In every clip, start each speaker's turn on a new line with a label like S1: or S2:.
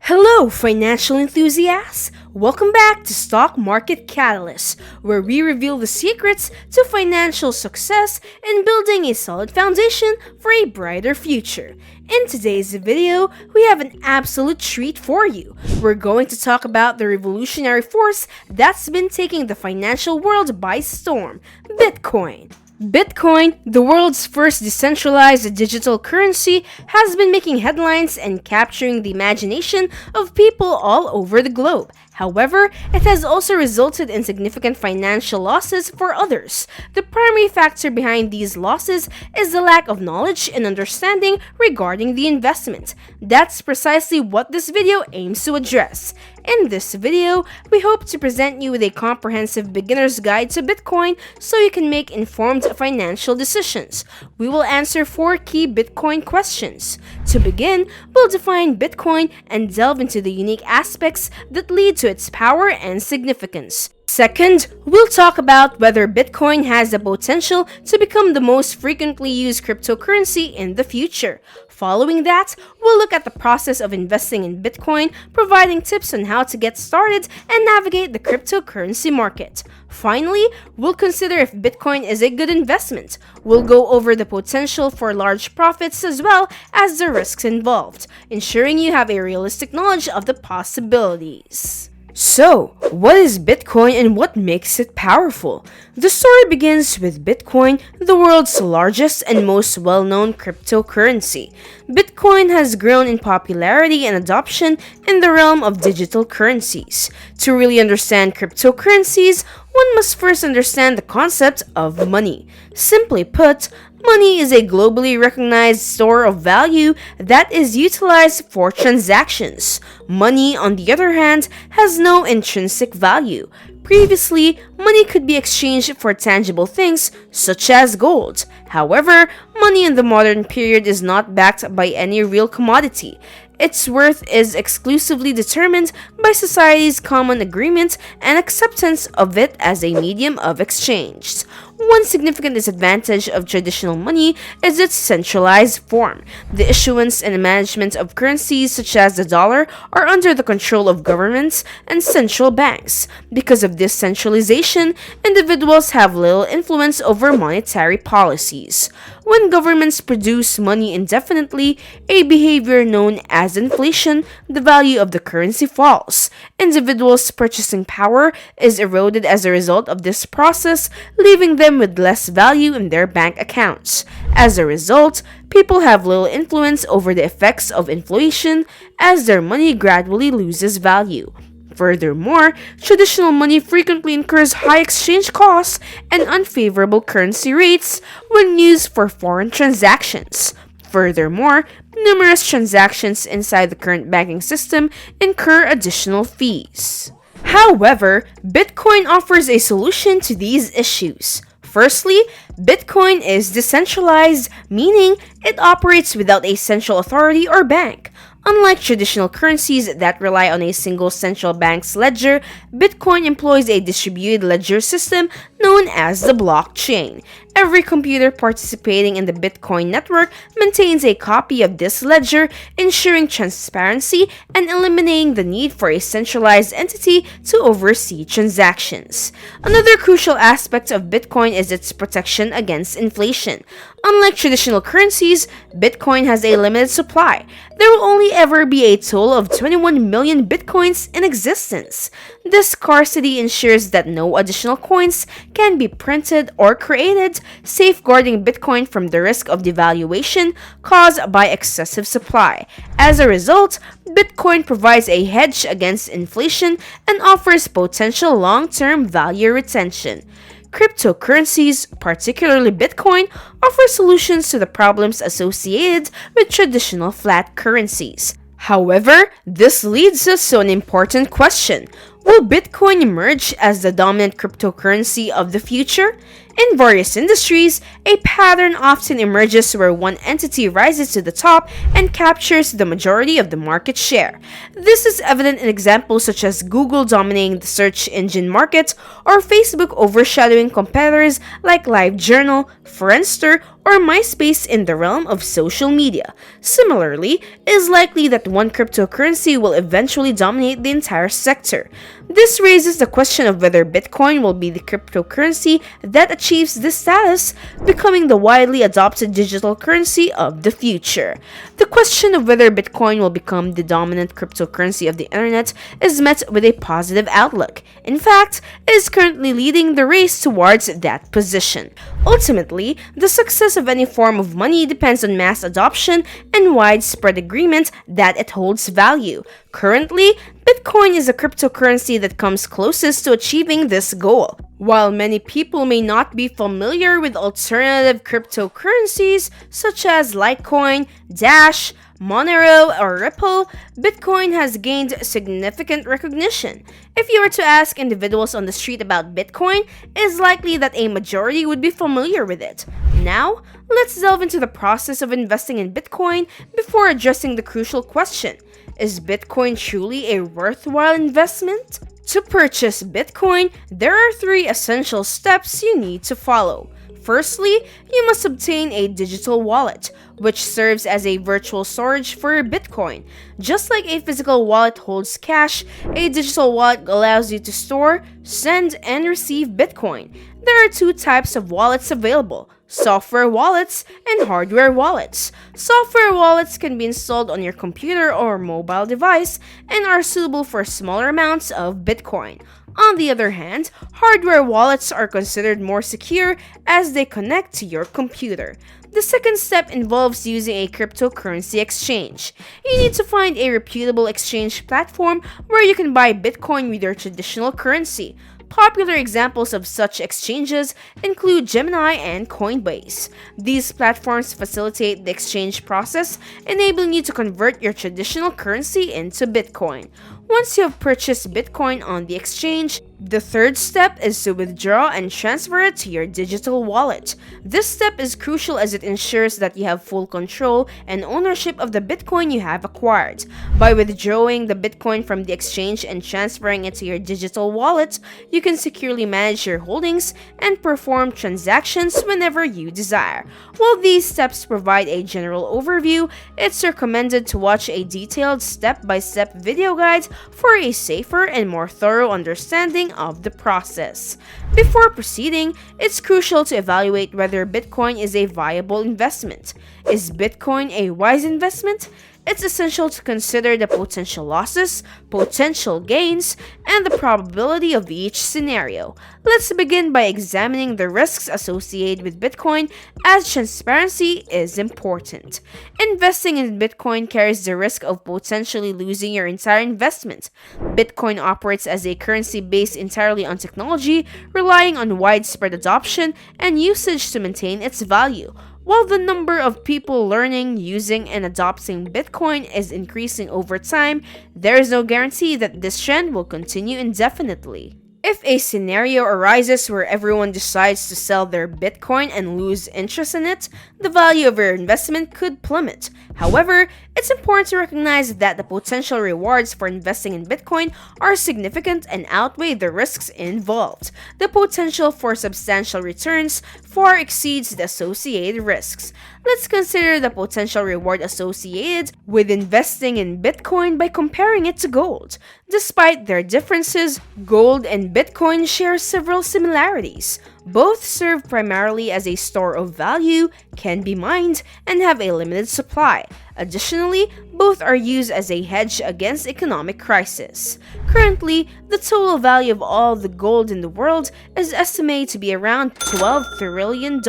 S1: Hello, financial enthusiasts! Welcome back to Stock Market Catalyst, where we reveal the secrets to financial success and building a solid foundation for a brighter future. In today's video, we have an absolute treat for you. We're going to talk about the revolutionary force that's been taking the financial world by storm, Bitcoin. Bitcoin, the world's first decentralized digital currency, has been making headlines and capturing the imagination of people all over the globe. However, it has also resulted in significant financial losses for others. The primary factor behind these losses is the lack of knowledge and understanding regarding the investment. That's precisely what this video aims to address. In this video, we hope to present you with a comprehensive beginner's guide to Bitcoin so you can make informed financial decisions. We will answer 4 key Bitcoin questions. To begin, we'll define Bitcoin and delve into the unique aspects that lead to its power and significance. Second, we'll talk about whether Bitcoin has the potential to become the most frequently used cryptocurrency in the future. Following that, we'll look at the process of investing in Bitcoin, providing tips on how to get started and navigate the cryptocurrency market. Finally, we'll consider if Bitcoin is a good investment. We'll go over the potential for large profits as well as the risks involved, ensuring you have a realistic knowledge of the possibilities. So, what is Bitcoin and what makes it powerful? The story begins with Bitcoin, the world's largest and most well-known cryptocurrency. Bitcoin has grown in popularity and adoption in the realm of digital currencies. To really understand cryptocurrencies, one must first understand the concept of money. Simply put, money is a globally recognized store of value that is utilized for transactions. Money, on the other hand, has no intrinsic value. Previously, money could be exchanged for tangible things such as gold. However, money in the modern period is not backed by any real commodity. Its worth is exclusively determined by society's common agreement and acceptance of it as a medium of exchange. One significant disadvantage of traditional money is its centralized form. The issuance and management of currencies such as the dollar are under the control of governments and central banks. Because of this centralization, individuals have little influence over monetary policies. When governments produce money indefinitely, a behavior known as inflation, the value of the currency falls. Individuals' purchasing power is eroded as a result of this process, leaving them with less value in their bank accounts. As a result, people have little influence over the effects of inflation as their money gradually loses value. Furthermore, traditional money frequently incurs high exchange costs and unfavorable currency rates when used for foreign transactions. Furthermore, numerous transactions inside the current banking system incur additional fees. However, Bitcoin offers a solution to these issues. Firstly, Bitcoin is decentralized, meaning it operates without a central authority or bank. Unlike traditional currencies that rely on a single central bank's ledger, Bitcoin employs a distributed ledger system known as the blockchain. Every computer participating in the Bitcoin network maintains a copy of this ledger, ensuring transparency and eliminating the need for a centralized entity to oversee transactions. Another crucial aspect of Bitcoin is its protection against inflation. Unlike traditional currencies, Bitcoin has a limited supply. There will only ever be a total of 21 million Bitcoins in existence. This scarcity ensures that no additional coins can be printed or created, safeguarding Bitcoin from the risk of devaluation caused by excessive supply. As a result, Bitcoin provides a hedge against inflation and offers potential long-term value retention. Cryptocurrencies, particularly Bitcoin, offer solutions to the problems associated with traditional flat currencies. However, this leads us to an important question. Will Bitcoin emerge as the dominant cryptocurrency of the future? In various industries, a pattern often emerges where one entity rises to the top and captures the majority of the market share. This is evident in examples such as Google dominating the search engine market or Facebook overshadowing competitors like LiveJournal, Friendster, or MySpace in the realm of social media. Similarly, it is likely that one cryptocurrency will eventually dominate the entire sector. This raises the question of whether Bitcoin will be the cryptocurrency that achieves this status, becoming the widely adopted digital currency of the future. The question of whether Bitcoin will become the dominant cryptocurrency of the internet is met with a positive outlook. In fact, it is currently leading the race towards that position. Ultimately, the success of any form of money depends on mass adoption and widespread agreement that it holds value. Currently, Bitcoin is a cryptocurrency that comes closest to achieving this goal. While many people may not be familiar with alternative cryptocurrencies such as Litecoin, Dash, Monero, or Ripple, Bitcoin has gained significant recognition. If you were to ask individuals on the street about Bitcoin, it is likely that a majority would be familiar with it. Now, let's delve into the process of investing in Bitcoin before addressing the crucial question: is Bitcoin truly a worthwhile investment? To purchase Bitcoin, there are 3 essential steps you need to follow. Firstly, you must obtain a digital wallet, which serves as a virtual storage for your Bitcoin. Just like a physical wallet holds cash, a digital wallet allows you to store, send, and receive Bitcoin. There are 2 types of wallets available: software wallets and hardware wallets. Software wallets can be installed on your computer or mobile device and are suitable for smaller amounts of Bitcoin. On the other hand, hardware wallets are considered more secure as they connect to your computer. The second step involves using a cryptocurrency exchange. You need to find a reputable exchange platform where you can buy Bitcoin with your traditional currency. Popular examples of such exchanges include Gemini and Coinbase. These platforms facilitate the exchange process, enabling you to convert your traditional currency into Bitcoin. Once you have purchased Bitcoin on the exchange, the third step is to withdraw and transfer it to your digital wallet. This step is crucial as it ensures that you have full control and ownership of the Bitcoin you have acquired. By withdrawing the Bitcoin from the exchange and transferring it to your digital wallet, you can securely manage your holdings and perform transactions whenever you desire. While these steps provide a general overview, it's recommended to watch a detailed step-by-step video guide for a safer and more thorough understanding of the process. Before proceeding, it's crucial to evaluate whether Bitcoin is a viable investment. Is Bitcoin a wise investment? It's essential to consider the potential losses, potential gains, and the probability of each scenario. Let's begin by examining the risks associated with Bitcoin, as transparency is important. Investing in Bitcoin carries the risk of potentially losing your entire investment. Bitcoin operates as a currency based entirely on technology, relying on widespread adoption and usage to maintain its value. While the number of people learning, using, and adopting Bitcoin is increasing over time, there is no guarantee that this trend will continue indefinitely. If a scenario arises where everyone decides to sell their Bitcoin and lose interest in it, the value of your investment could plummet. However, it's important to recognize that the potential rewards for investing in Bitcoin are significant and outweigh the risks involved. The potential for substantial returns far exceeds the associated risks. Let's consider the potential reward associated with investing in Bitcoin by comparing it to gold. Despite their differences, gold and Bitcoin share several similarities. Both serve primarily as a store of value, can be mined, and have a limited supply. Additionally, both are used as a hedge against economic crisis. Currently, the total value of all the gold in the world is estimated to be around $12 trillion,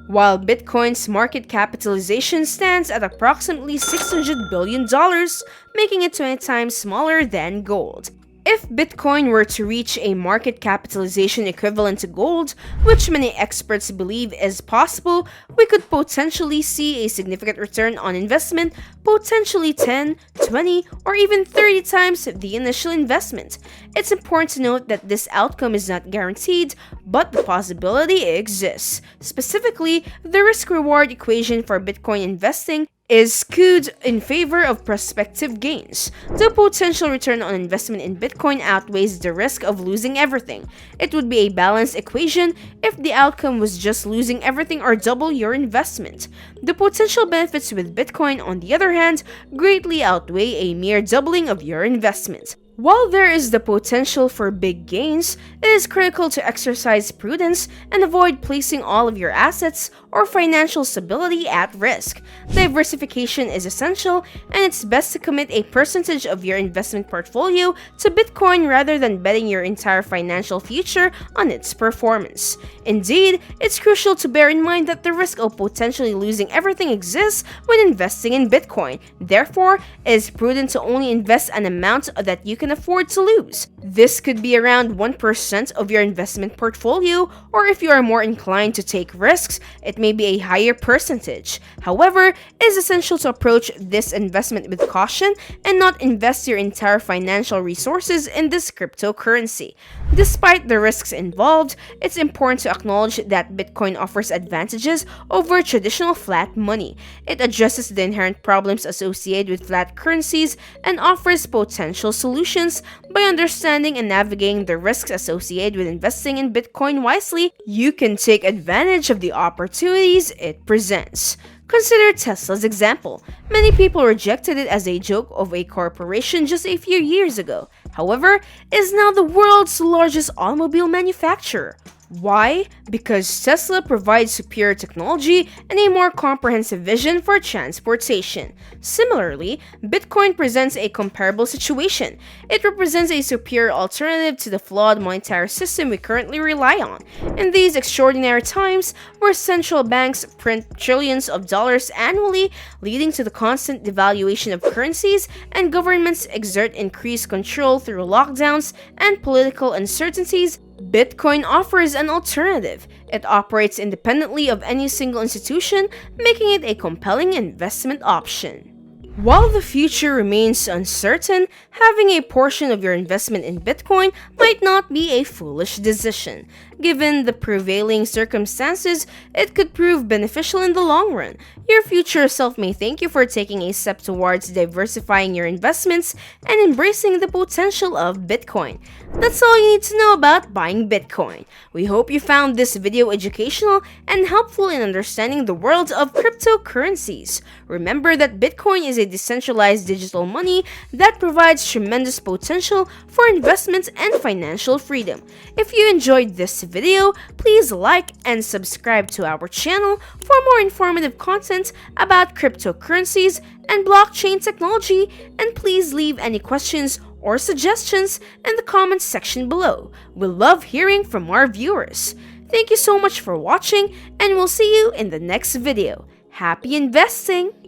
S1: while Bitcoin's market capitalization stands at approximately $600 billion, making it 20 times smaller than gold. If Bitcoin were to reach a market capitalization equivalent to gold, which many experts believe is possible, we could potentially see a significant return on investment, potentially 10, 20, or even 30 times the initial investment. It's important to note that this outcome is not guaranteed, but the possibility exists. Specifically, the risk-reward equation for Bitcoin investing is skewed in favor of prospective gains. The potential return on investment in Bitcoin outweighs the risk of losing everything. It would be a balanced equation if the outcome was just losing everything or double your investment. The potential benefits with Bitcoin, on the other hand, greatly outweigh a mere doubling of your investment. While there is the potential for big gains, it is critical to exercise prudence and avoid placing all of your assets or financial stability at risk. Diversification is essential, and it's best to commit a percentage of your investment portfolio to Bitcoin rather than betting your entire financial future on its performance. Indeed, it's crucial to bear in mind that the risk of potentially losing everything exists when investing in Bitcoin. Therefore, it is prudent to only invest an amount that you can afford to lose. This could be around 1% of your investment portfolio, or if you are more inclined to take risks, it may be a higher percentage. However, it is essential to approach this investment with caution and not invest your entire financial resources in this cryptocurrency. Despite the risks involved, it's important to acknowledge that Bitcoin offers advantages over traditional flat money. It addresses the inherent problems associated with flat currencies and offers potential solutions. By understanding and navigating the risks associated with investing in Bitcoin wisely, you can take advantage of the opportunities it presents. Consider Tesla's example. Many people rejected it as a joke of a corporation just a few years ago. However, it is now the world's largest automobile manufacturer. Why? Because Tesla provides superior technology and a more comprehensive vision for transportation. Similarly, Bitcoin presents a comparable situation. It represents a superior alternative to the flawed monetary system we currently rely on. In these extraordinary times, where central banks print trillions of dollars annually, leading to the constant devaluation of currencies, and governments exert increased control through lockdowns and political uncertainties, Bitcoin offers an alternative. It operates independently of any single institution, making it a compelling investment option. While the future remains uncertain, having a portion of your investment in Bitcoin might not be a foolish decision. Given the prevailing circumstances, it could prove beneficial in the long run. Your future self may thank you for taking a step towards diversifying your investments and embracing the potential of Bitcoin. That's all you need to know about buying Bitcoin. We hope you found this video educational and helpful in understanding the world of cryptocurrencies. Remember that Bitcoin is a decentralized digital money that provides tremendous potential for investment and financial freedom. If you enjoyed this video, please like and subscribe to our channel for more informative content about cryptocurrencies and blockchain technology, and please leave any questions or suggestions in the comments section below. We love hearing from our viewers. Thank you so much for watching, and we'll see you in the next video. Happy investing!